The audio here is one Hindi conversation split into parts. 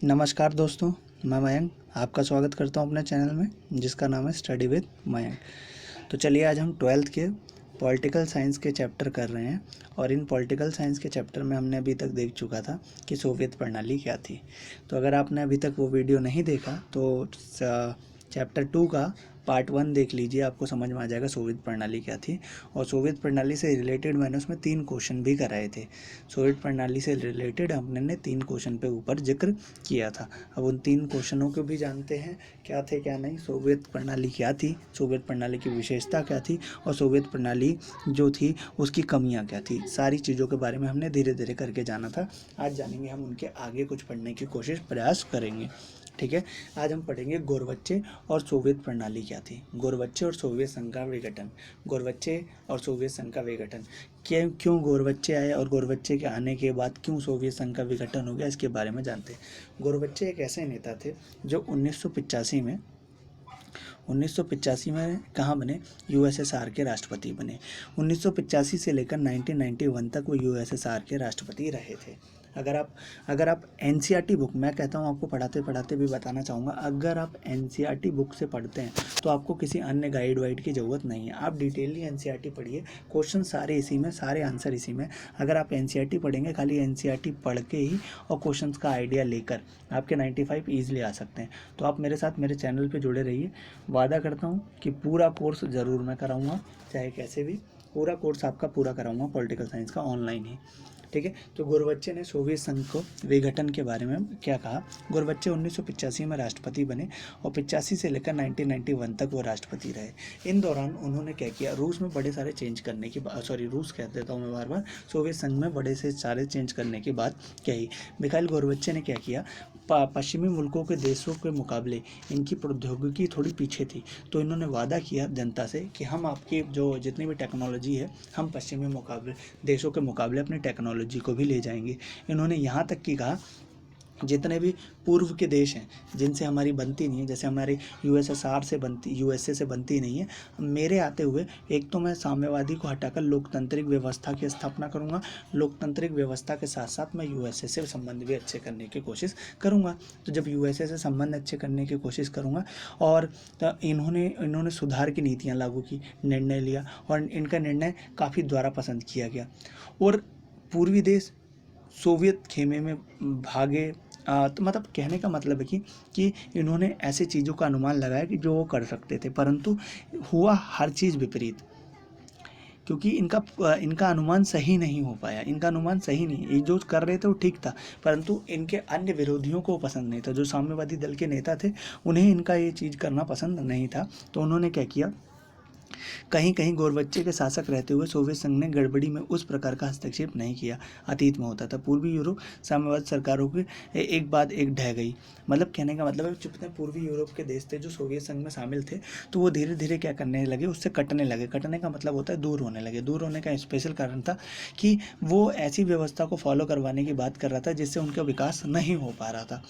नमस्कार दोस्तों, मैं मयंक आपका स्वागत करता हूं अपने चैनल में जिसका नाम है स्टडी विद मयंक। तो चलिए आज हम 12th के पॉलिटिकल साइंस के चैप्टर कर रहे हैं और इन पॉलिटिकल साइंस के चैप्टर में हमने अभी तक देख चुका था कि सोवियत प्रणाली क्या थी। तो अगर आपने अभी तक वो वीडियो नहीं देखा तो चैप्टर 2 का पार्ट 1 देख लीजिए, आपको समझ में आ जाएगा सोवियत प्रणाली क्या थी। और सोवियत प्रणाली से रिलेटेड मैंने उसमें 3 क्वेश्चन भी कराए थे। सोवियत प्रणाली से रिलेटेड हमने 3 क्वेश्चन पे ऊपर जिक्र किया था। अब उन 3 क्वेश्चनों को भी जानते हैं क्या थे क्या नहीं, सोवियत प्रणाली क्या थी, सोवियत प्रणाली की विशेषता क्या थी और सोवियत प्रणाली जो थी उसकी कमियां क्या थी। सारी चीज़ों के बारे में हमने धीरे धीरे करके जाना था। आज जानेंगे हम उनके आगे कुछ पढ़ने की प्रयास करेंगे। ठीक है, आज हम पढ़ेंगे गोरबच्चे और सोवियत प्रणाली क्या थी। गोरबच्चे और सोवियत संघ का विघटन। गोरबच्चे और सोवियत संघ का विघटन क्यों गोरबच्चे आए और गोरबच्चे के आने के बाद क्यों सोवियत संघ का विघटन हो गया, इसके बारे में जानते हैं। गोरबच्चे एक ऐसे नेता थे जो 1985 में कहाँ बने, यूएसएसआर के राष्ट्रपति बने। 1985 से लेकर 1991 तक वो यूएसएसआर के राष्ट्रपति रहे थे। अगर आप एनसीईआरटी बुक, मैं कहता हूँ आपको पढ़ाते पढ़ाते भी बताना चाहूँगा, अगर आप एनसीईआरटी बुक से पढ़ते हैं तो आपको किसी अन्य गाइड वाइड की ज़रूरत नहीं है। आप डिटेलली एनसीईआरटी पढ़िए, क्वेश्चन सारे इसी में, सारे आंसर इसी में। अगर आप एनसीईआरटी पढ़ेंगे, खाली एनसीईआरटी पढ़ के ही और क्वेश्चंस का आइडिया लेकर आपके 95 ईजिली आ सकते हैं। तो आप मेरे साथ मेरे चैनल पर जुड़े रहिए। वादा करता हूँ कि पूरा कोर्स ज़रूर मैं कराऊँगा, चाहे कैसे भी पूरा कोर्स आपका पूरा कराऊँगा पॉलिटिकल साइंस का, ऑनलाइन ही। ठीक है, तो गोरबच्चे ने सोवियत संघ को विघटन के बारे में क्या कहा। गोरबच्चे 1985 में राष्ट्रपति बने और 85 से लेकर 1991 तक वो राष्ट्रपति रहे। इन दौरान उन्होंने क्या किया, रूस में बड़े सारे चेंज करने की रूस कह देता हूँ मैं बार बार, सोवियत संघ में बड़े से सारे चेंज करने की बात कही। मिखाइल गोरबच्चे ने क्या किया, पश्चिमी मुल्कों के देशों के मुकाबले इनकी प्रौद्योगिकी थोड़ी पीछे थी, तो इन्होंने वादा किया जनता से कि हम आपकी जो जितनी भी टेक्नोलॉजी है, हम पश्चिमी देशों के मुकाबले अपनी टेक्नोलॉजी को भी ले जाएंगे। इन्होंने यहाँ तक कि कहा जितने भी पूर्व के देश हैं जिनसे हमारी बनती नहीं है, जैसे हमारी यूएसए से बनती नहीं है, मेरे आते हुए एक तो मैं साम्यवादी को हटाकर लोकतांत्रिक व्यवस्था की स्थापना करूंगा, लोकतांत्रिक व्यवस्था के साथ साथ मैं यूएसए से संबंध भी अच्छे करने की कोशिश करूंगा। तो जब यूएसए से संबंध अच्छे करने की कोशिश करूंगा और इन्होंने सुधार की नीतियाँ लागू की, निर्णय लिया और इनका निर्णय काफ़ी द्वारा पसंद किया गया और पूर्वी देश सोवियत खेमे में भागे। तो मतलब कहने का मतलब है कि इन्होंने ऐसे चीज़ों का अनुमान लगाया कि जो वो कर सकते थे, परंतु हुआ हर चीज़ विपरीत, क्योंकि इनका अनुमान सही नहीं हो पाया। इनका अनुमान सही नहीं, ये जो कर रहे थे वो ठीक था, परंतु इनके अन्य विरोधियों को पसंद नहीं था। जो साम्यवादी दल के नेता थे उन्हें इनका ये चीज़ करना पसंद नहीं था। तो उन्होंने क्या किया, कहीं कहीं गोरबच्चे के शासक रहते हुए सोवियत संघ ने गड़बड़ी में उस प्रकार का हस्तक्षेप नहीं किया, अतीत में होता था। पूर्वी यूरोप साम्यवाद सरकारों की एक बाद एक ढह गई। मतलब कहने का मतलब है जितने पूर्वी यूरोप के देश थे जो सोवियत संघ में शामिल थे, तो वो धीरे धीरे क्या करने लगे, उससे कटने लगे। कटने का मतलब होता है दूर होने लगे। दूर होने का स्पेशल कारण था कि वो ऐसी व्यवस्था को फॉलो करवाने की बात कर रहा था जिससे उनका विकास नहीं हो पा रहा था।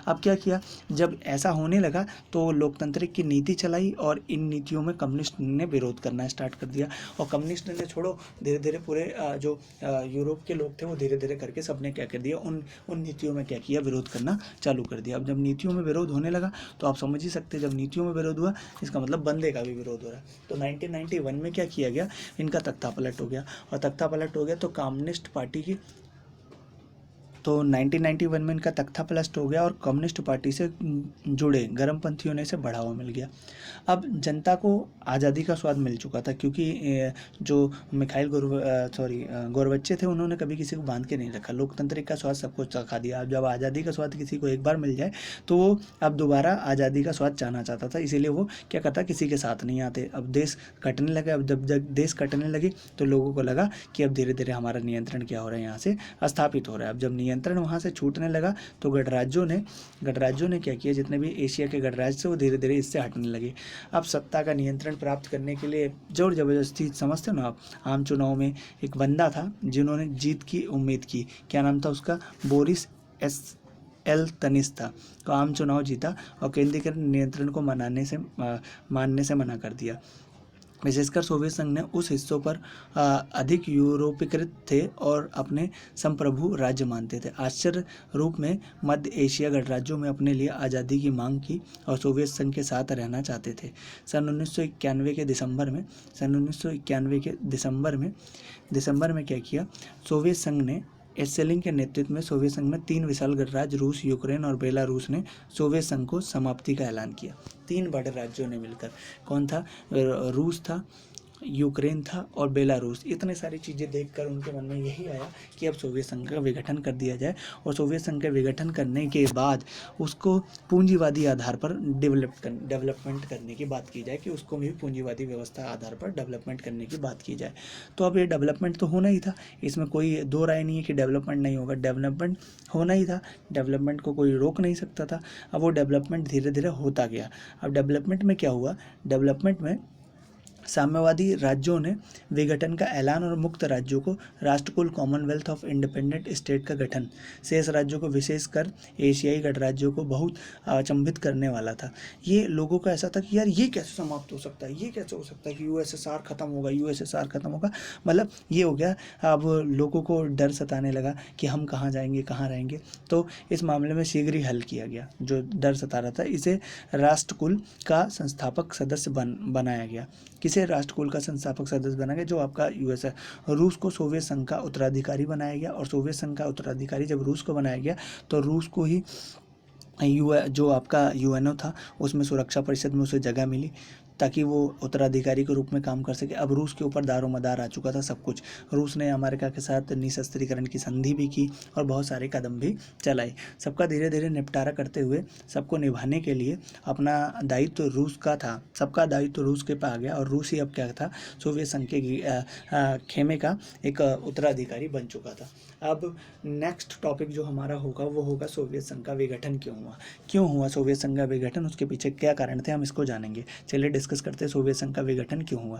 अब क्या किया, जब ऐसा होने लगा तो लोकतांत्रिक की नीति चलाई और इन नीतियों में कम्युनिस्ट ने विरोध करना स्टार्ट कर दिया। और कम्युनिस्ट ने छोड़ो, धीरे धीरे पूरे जो यूरोप के लोग थे वो धीरे धीरे करके सबने क्या कर दिया, उन नीतियों में क्या किया, विरोध करना चालू कर दिया। अब जब नीतियों में विरोध होने लगा तो आप समझ ही सकते हैं, जब नीतियों में विरोध हुआ इसका मतलब बंदे का भी विरोध हो रहा है। तो 1991 में क्या किया गया, इनका तख्ता पलट हो गया। और तख्ता पलट हो गया तो कम्युनिस्ट पार्टी की, तो 1991 में इनका तख्ता पलट हो गया और कम्युनिस्ट पार्टी से जुड़े गर्मपंथी होने से बढ़ावा मिल गया। अब जनता को आज़ादी का स्वाद मिल चुका था, क्योंकि जो मिखाइल गोरबच्चे थे उन्होंने कभी किसी को बांध के नहीं रखा। लोकतंत्र का स्वाद सबको चखा दिया। अब जब आज़ादी का स्वाद किसी को एक बार मिल जाए तो वो अब दोबारा आज़ादी का स्वाद चाहना चाहता था, इसीलिए वो क्या करता, किसी के साथ नहीं आते। अब देश कटने लगे। अब जब देश कटने लगे तो लोगों को लगा कि अब धीरे धीरे हमारा नियंत्रण क्या हो रहा है, यहाँ से स्थापित हो रहा है। अब जब नियंत्रण वहाँ से छूटने लगा तो गणराज्यों ने क्या किया, जितने भी एशिया के गणराज्य थे वो धीरे धीरे इससे हटने लगे। अब सत्ता का नियंत्रण प्राप्त करने के लिए जोर जबरदस्ती, समझते हो ना आप, आम चुनाव में एक बंदा था जिन्होंने जीत की उम्मीद की, क्या नाम था उसका, बोरिस एल्त्सिन था। तो आम चुनाव जीता और केंद्रीय नियंत्रण को मानने से मना कर दिया। विशेषकर सोवियत संघ ने उस हिस्सों पर अधिक यूरोपीकृत थे और अपने संप्रभु राज्य मानते थे। आश्चर्य रूप में मध्य एशिया गणराज्यों में अपने लिए आज़ादी की मांग की और सोवियत संघ के साथ रहना चाहते थे। सन 1991 के दिसंबर में क्या किया, सोवियत संघ ने एस्सेलिन के नेतृत्व में सोवियत संघ में 3 विशाल गणराज्य रूस, यूक्रेन और बेलारूस ने सोवियत संघ को समाप्ति का ऐलान किया। 3 बड़े राज्यों ने मिलकर, कौन था, रूस था, यूक्रेन था और बेलारूस। इतने सारी चीज़ें देखकर उनके मन में यही आया कि अब सोवियत संघ का विघटन कर दिया जाए और सोवियत संघ का विघटन करने के बाद उसको पूंजीवादी आधार पर डेवलपमेंट करने की बात की जाए, कि उसको भी पूंजीवादी व्यवस्था आधार पर डेवलपमेंट करने की बात की जाए। तो अब ये डेवलपमेंट तो होना ही था, इसमें कोई दो राय नहीं है कि डेवलपमेंट नहीं होगा, डेवलपमेंट होना ही था, डेवलपमेंट को कोई रोक नहीं सकता था। अब वो डेवलपमेंट धीरे धीरे होता गया। अब डेवलपमेंट में क्या हुआ, डेवलपमेंट में साम्यवादी राज्यों ने विघटन का ऐलान और मुक्त राज्यों को राष्ट्रकुल कॉमनवेल्थ ऑफ इंडिपेंडेंट स्टेट का गठन शेष राज्यों को, विशेषकर एशियाई गणराज्यों को बहुत अचंभित करने वाला था। ये लोगों का ऐसा था कि यार ये कैसे समाप्त हो सकता है, ये कैसे हो सकता है कि यूएसएसआर खत्म होगा, यूएसएसआर खत्म होगा, मतलब ये हो गया। अब लोगों को डर सताने लगा कि हम कहाँ जाएंगे, कहाँ रहेंगे। तो इस मामले में शीघ्र ही हल किया गया, जो डर सता रहा था इसे राष्ट्रकुल का संस्थापक सदस्य बनाया गया। किसे राष्ट्रकुल का संस्थापक सदस्य बनाया गया, जो आपका यूएस है। रूस को सोवियत संघ का उत्तराधिकारी बनाया गया और सोवियत संघ का उत्तराधिकारी जब रूस को बनाया गया तो रूस को ही जो आपका यूएनओ था उसमें सुरक्षा परिषद में उसे जगह मिली ताकि वो उत्तराधिकारी के रूप में काम कर सके। अब रूस के ऊपर दारोमदार आ चुका था सब कुछ। रूस ने अमेरिका के साथ निशस्त्रीकरण की संधि भी की और बहुत सारे कदम भी चलाए। सबका धीरे धीरे निपटारा करते हुए सबको निभाने के लिए अपना दायित्व रूस का था, सबका दायित्व रूस के पास आ गया और रूस ही अब क्या था, सोवियत संघ के खेमे का एक उत्तराधिकारी बन चुका था। अब नेक्स्ट टॉपिक जो हमारा होगा वो होगा सोवियत संघ का विघटन क्यों हुआ सोवियत संघ का विघटन, उसके पीछे क्या कारण थे, हम इसको जानेंगे। चलिए डिस्कस करते हैं सोवियत संघ का विघटन क्यों हुआ।